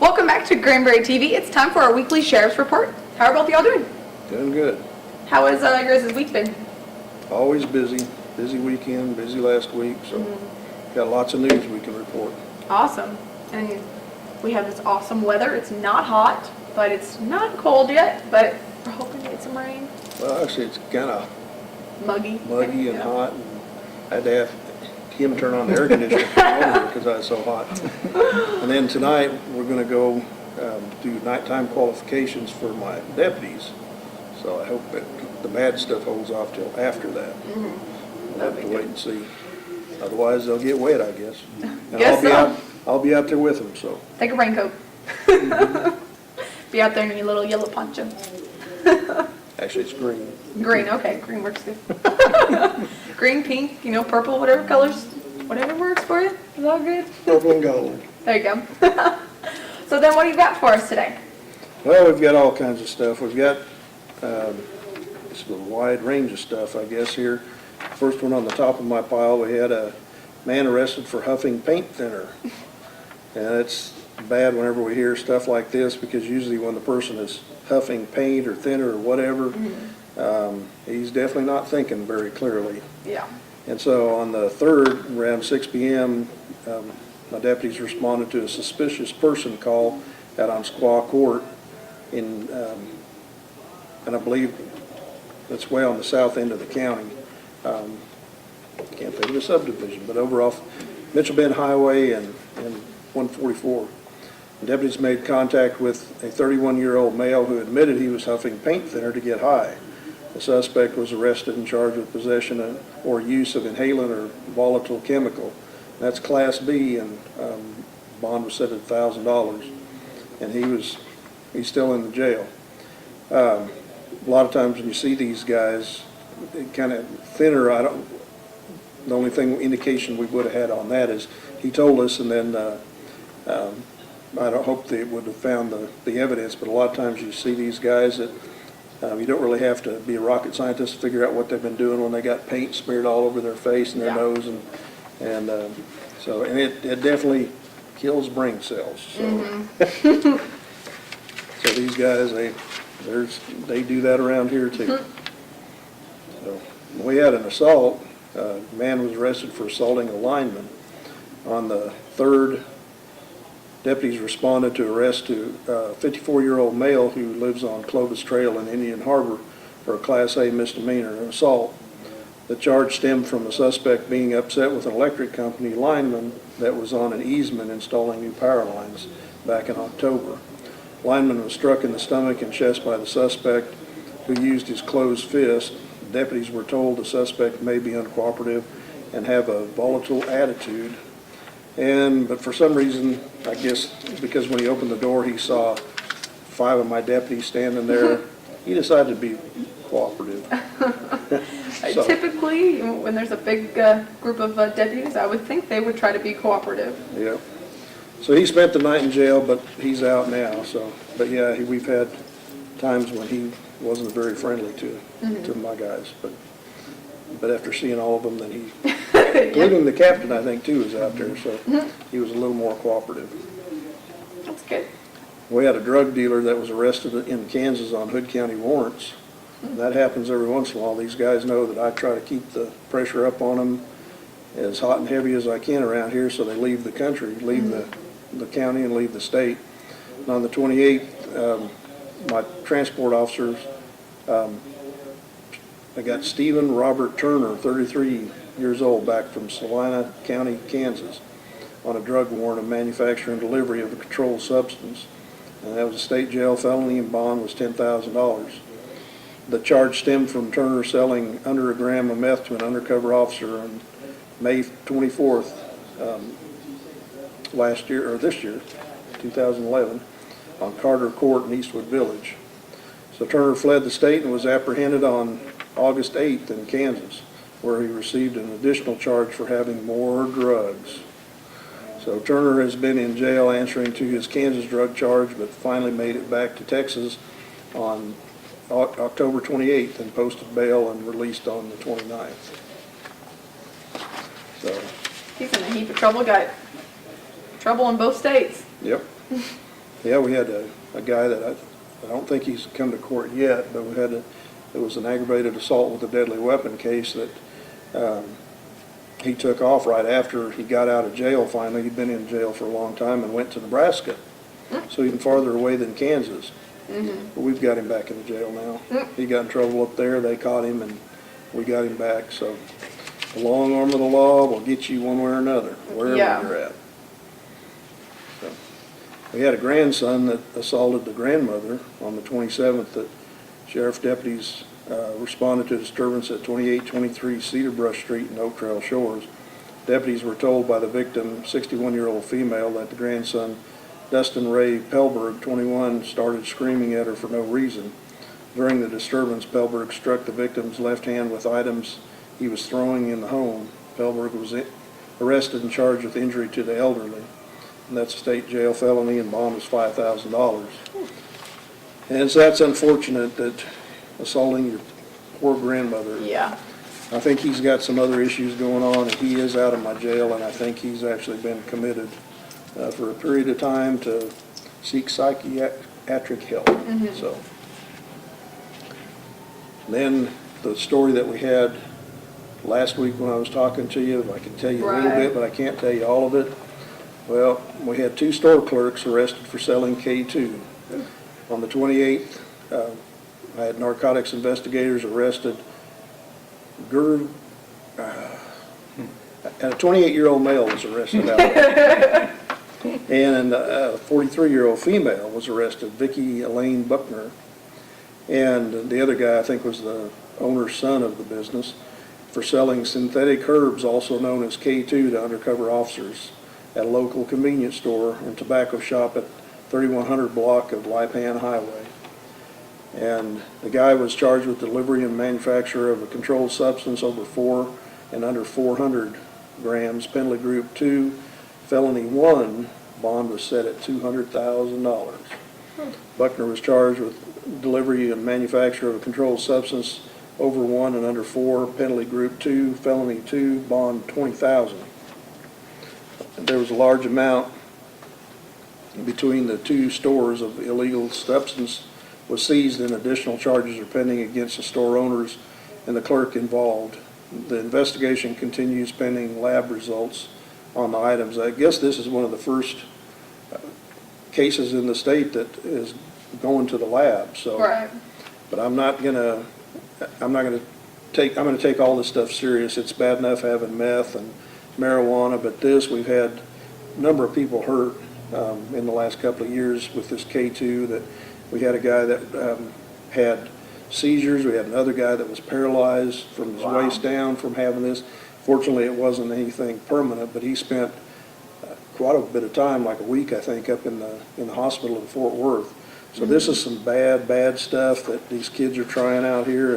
Welcome back to Granbury TV. It's time for our weekly sheriff's report. How are both of y'all doing? Doing good. How has yours' week been? Always busy. Busy weekend, busy last week, so got lots of news we can report. Awesome. And we have this awesome weather. It's not hot, but it's not cold yet, but we're hoping to get some rain. Well, actually, it's kind of Muggy and hot, and I had to have him turn on the air conditioner because I was so hot. And then tonight, we're going to go do nighttime qualifications for my deputies. So I hope that the bad stuff holds off till after that. We'll have to wait and see. Otherwise, they'll get wet, I guess. And I'll be out there with them. So take a raincoat. Be out there in your little yellow poncho. actually, it's green. Green, okay, green works good. Green, pink, purple, whatever colors, whatever works for you. It's all good. Purple and gold. There you go. So then what do you got for us today? Well, we've got all kinds of stuff. We've got just a wide range of stuff, I guess, here. First one on the top of my pile, we had a man arrested for huffing paint thinner. And it's bad whenever we hear stuff like this, because usually when the person is huffing paint or thinner or whatever, he's definitely not thinking very clearly. Yeah. And so on the 3rd, around 6 p.m., my deputies responded to a suspicious person call out on Squaw Court and I believe that's way on the south end of the county. Can't think of the subdivision, but over off Mitchell Bend Highway and 144. The deputies made contact with a 31-year-old male who admitted he was huffing paint thinner to get high. The suspect was arrested and charged with possession or use of inhalant or volatile chemical. That's Class B, and bond was set at $1,000. And he's still in the jail. A lot of times when you see these guys, kind of thinner, the only indication we would have had on that is he told us, and then I don't hope they would have found the evidence, but a lot of times you see these guys that you don't really have to be a rocket scientist to figure out what they've been doing when they got paint smeared all over their face and their nose, and it definitely kills brain cells. So, so these guys, they do that around here too. So we had an assault. A man was arrested for assaulting a lineman. On the 3rd, deputies responded to arrest a 54-year-old male who lives on Clovis Trail in Indian Harbor for a Class A misdemeanor assault. The charge stemmed from the suspect being upset with an electric company lineman that was on an easement installing new power lines back in October. Lineman was struck in the stomach and chest by the suspect, who used his closed fist. Deputies were told the suspect may be uncooperative and have a volatile attitude. But for some reason, I guess because when he opened the door he saw 5 of my deputies standing there, he decided to be cooperative. So, typically, when there's a big group of deputies, I would think they would try to be cooperative. Yeah. So he spent the night in jail, but he's out now. So, but yeah, we've had times when he wasn't very friendly to my guys. But after seeing all of them, then he, including the captain, I think too, was out there. So he was a little more cooperative. That's good. We had a drug dealer that was arrested in Kansas on Hood County warrants. That happens every once in a while. These guys know that I try to keep the pressure up on them as hot and heavy as I can around here, so they leave the country, leave the county and leave the state. And on the 28th, my transport officers, I got Stephen Robert Turner, 33 years old, back from Salina County, Kansas, on a drug warrant of manufacture and delivery of a controlled substance. And that was a state jail felony, and bond was $10,000. The charge stemmed from Turner selling under a gram of meth to an undercover officer and May 24th, last year, or this year, 2011, on Carter Court in Eastwood Village. So Turner fled the state and was apprehended on August 8th in Kansas, where he received an additional charge for having more drugs. So Turner has been in jail answering to his Kansas drug charge, but finally made it back to Texas on October 28th and posted bail and released on the 29th. So, He's in a heap of trouble, got trouble in both states. yep. Yeah, we had a guy that I don't think he's come to court yet, but it was an aggravated assault with a deadly weapon case that he took off right after he got out of jail finally. He'd been in jail for a long time and went to Nebraska, so even farther away than Kansas. But we've got him back in the jail now. He got in trouble up there, they caught him, and we got him back. So the long arm of the law will get you one way or another, wherever you're at. So, we had a grandson that assaulted the grandmother on the 27th that sheriff deputies responded to a disturbance at 2823 Cedar Brush Street in Oak Trail Shores. Deputies were told by the victim, 61-year-old female, that the grandson, Dustin Ray Pellberg, 21, started screaming at her for no reason. During the disturbance, Pellberg struck the victim's left hand with items he was throwing in the home. Pellberg was arrested and charged with injury to the elderly, and that's a state jail felony, and bond was $5,000. And so that's unfortunate that assaulting your poor grandmother. Yeah. I think he's got some other issues going on, and he is out of my jail, and I think he's actually been committed for a period of time to seek psychiatric help. So, then the story that we had last week when I was talking to you, I can tell you a little bit, but I can't tell you all of it. Well, we had 2 store clerks arrested for selling K2. On the 28th, I had narcotics investigators arrested and a 28-year-old male was arrested out there. And a 43-year-old female was arrested, Vicki Elaine Buckner. And the other guy, I think, was the owner's son of the business, for selling synthetic herbs, also known as K2, to undercover officers at a local convenience store and tobacco shop at 3100 block of Lipan Highway. And the guy was charged with delivery and manufacture of a controlled substance over 4 and under 400 grams, penalty group 2, felony 1, bond was set at $200,000. Buckner was charged with delivery and manufacture of a controlled substance over 1 and under 4, penalty group 2, felony 2, bond $20,000. There was a large amount between the 2 stores of illegal substance was seized, and additional charges are pending against the store owners and the clerk involved. The investigation continues pending lab results on the items. I guess this is one of the first cases in the state that is going to the lab. So, but I'm going to take all this stuff serious. It's bad enough having meth and marijuana, but we've had a number of people hurt in the last couple of years with this K2. That we had a guy that had seizures. We had another guy that was paralyzed from his waist down from having this. Fortunately, it wasn't anything permanent, but he spent quite a bit of time, like a week, I think, up in the hospital in Fort Worth. So this is some bad stuff that these kids are trying out here,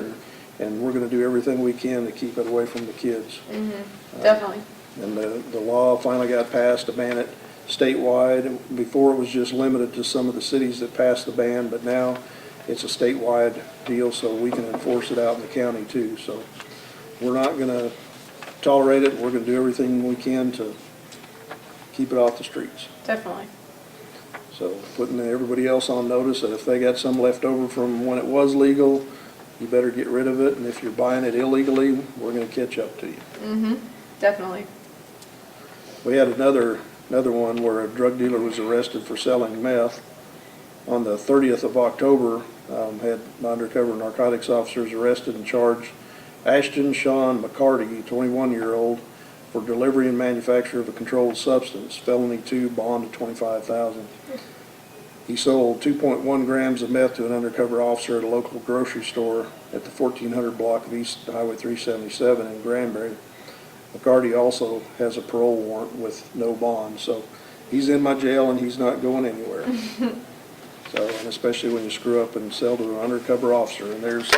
and we're going to do everything we can to keep it away from the kids. Definitely. And the law finally got passed to ban it statewide. Before it was just limited to some of the cities that passed the ban, but now it's a statewide deal, so we can enforce it out in the county too. So we're not going to tolerate it. We're going to do everything we can to keep it off the streets. Definitely. So putting everybody else on notice that if they got some left over from when it was legal, you better get rid of it. And if you're buying it illegally, we're going to catch up to you. Definitely. We had another one where a drug dealer was arrested for selling meth. On the 30th of October, had undercover narcotics officers arrested and charged Ashton Sean McCarty, 21-year-old, for delivery and manufacture of a controlled substance, felony 2, bond of $25,000. He sold 2.1 grams of meth to an undercover officer at a local grocery store at the 1400 block of East Highway 377 in Granbury. McCarty also has a parole warrant with no bond, so he's in my jail and he's not going anywhere. So, and especially when you screw up and sell to an undercover officer, and there's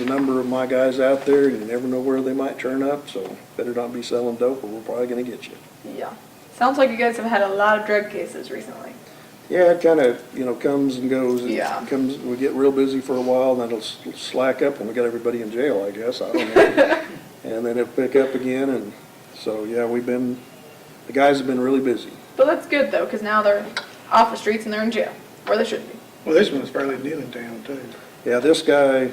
a number of my guys out there, and you never know where they might turn up, so better not be selling dope or we're probably gonna get you. Yeah. Sounds like you guys have had a lot of drug cases recently. Yeah, it kind of, comes and goes. Yeah. We get real busy for a while, and then it'll slack up when we got everybody in jail, I guess, I don't know. And then it'll pick up again, and so, yeah, the guys have been really busy. But that's good though, because now they're off the streets and they're in jail, where they should be. Well, this one's fairly new in town, too. Yeah, this guy,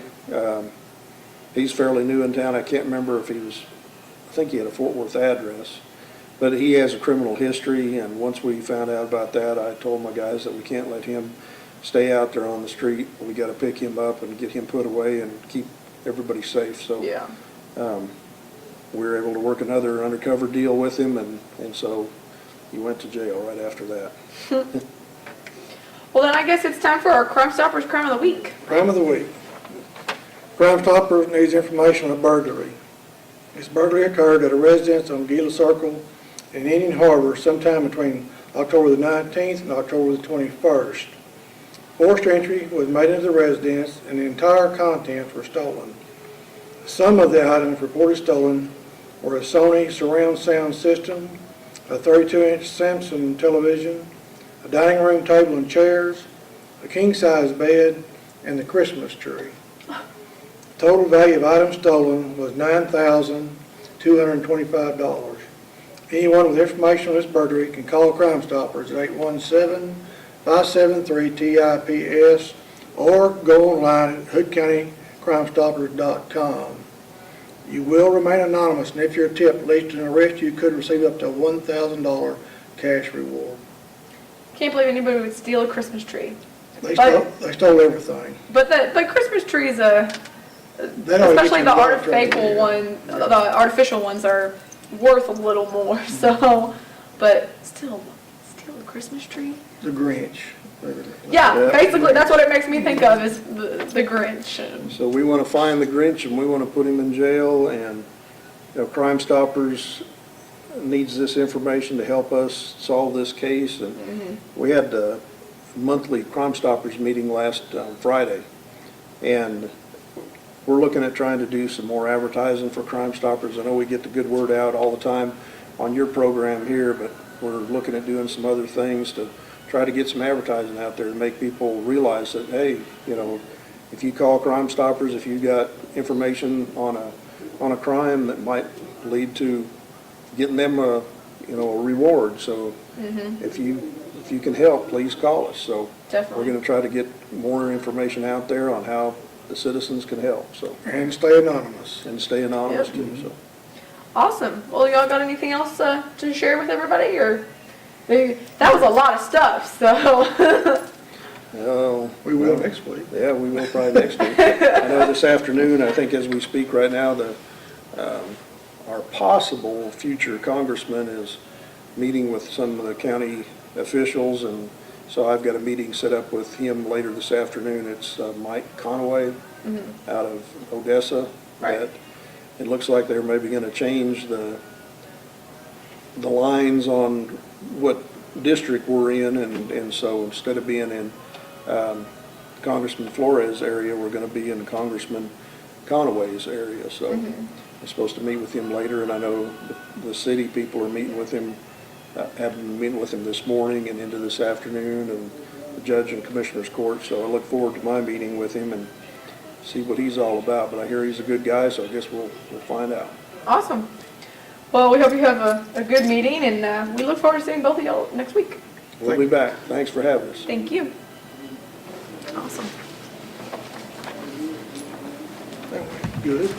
he's fairly new in town. I can't remember if I think he had a Fort Worth address, but he has a criminal history, and once we found out about that, I told my guys that we can't let him stay out there on the street. We got to pick him up and get him put away and keep everybody safe. So Yeah. we were able to work another undercover deal with him, and so he went to jail right after that. Well, then I guess it's time for our Crime Stoppers Crime of the Week. Crime of the week. Crime Stopper needs information on a burglary. This burglary occurred at a residence on Gila Circle in Indian Harbor sometime between October the 19th and October the 21st. Forced entry was made into the residence and the entire contents were stolen. Some of the items reported stolen were a Sony surround sound system, a 32-inch Samsung television, a dining room table and chairs, a king-size bed, and the Christmas tree. Total value of items stolen was $9,225. Anyone with information on this burglary can call Crime Stoppers at 817-573-TIPS or go online at hoodcountycrimestoppers.com. You will remain anonymous, and if your tip leads to an arrest, you could receive up to a $1,000 cash reward. Can't believe anybody would steal a Christmas tree. They stole everything. But the Christmas tree is They don't especially get the you involved right there. the artificial ones are worth a little more. So, but still, steal a Christmas tree? The Grinch. Yeah, basically that's what it makes me think of is the Grinch. So we want to find the Grinch and we want to put him in jail, and Crime Stoppers needs this information to help us solve this case. And we had a monthly Crime Stoppers meeting last Friday, and we're looking at trying to do some more advertising for Crime Stoppers. I know we get the good word out all the time on your program here, but we're looking at doing some other things to try to get some advertising out there to make people realize that, hey, if you call Crime Stoppers, if you got information on a crime that might lead to getting them a reward. So if you can help, please call us. So Definitely. we're going to try to get more information out there on how the citizens can help. So And stay anonymous. and stay anonymous Yep. too. So Awesome. Well, y'all got anything else to share with everybody, or that was a lot of stuff. So We will next week. yeah, we will probably next week. I know this afternoon, I think as we speak right now, our possible future congressman is meeting with some of the county officials, and so I've got a meeting set up with him later this afternoon. It's Mike Conaway out of Odessa. Right. That it looks like they're maybe going to change the lines on what district we're in, and so instead of being in Congressman Flores' area, we're going to be in Congressman Conaway's area. So I'm supposed to meet with him later, and I know the city people are meeting with him, have been meeting with him this morning and into this afternoon, and the judge and commissioner's court. So I look forward to my meeting with him and see what he's all about. But I hear he's a good guy, so I guess we'll find out. awesome. Well, we hope you have a good meeting, and we look forward to seeing both of y'all next week. We'll be back. Thanks for having us. Thank you. Awesome. Good.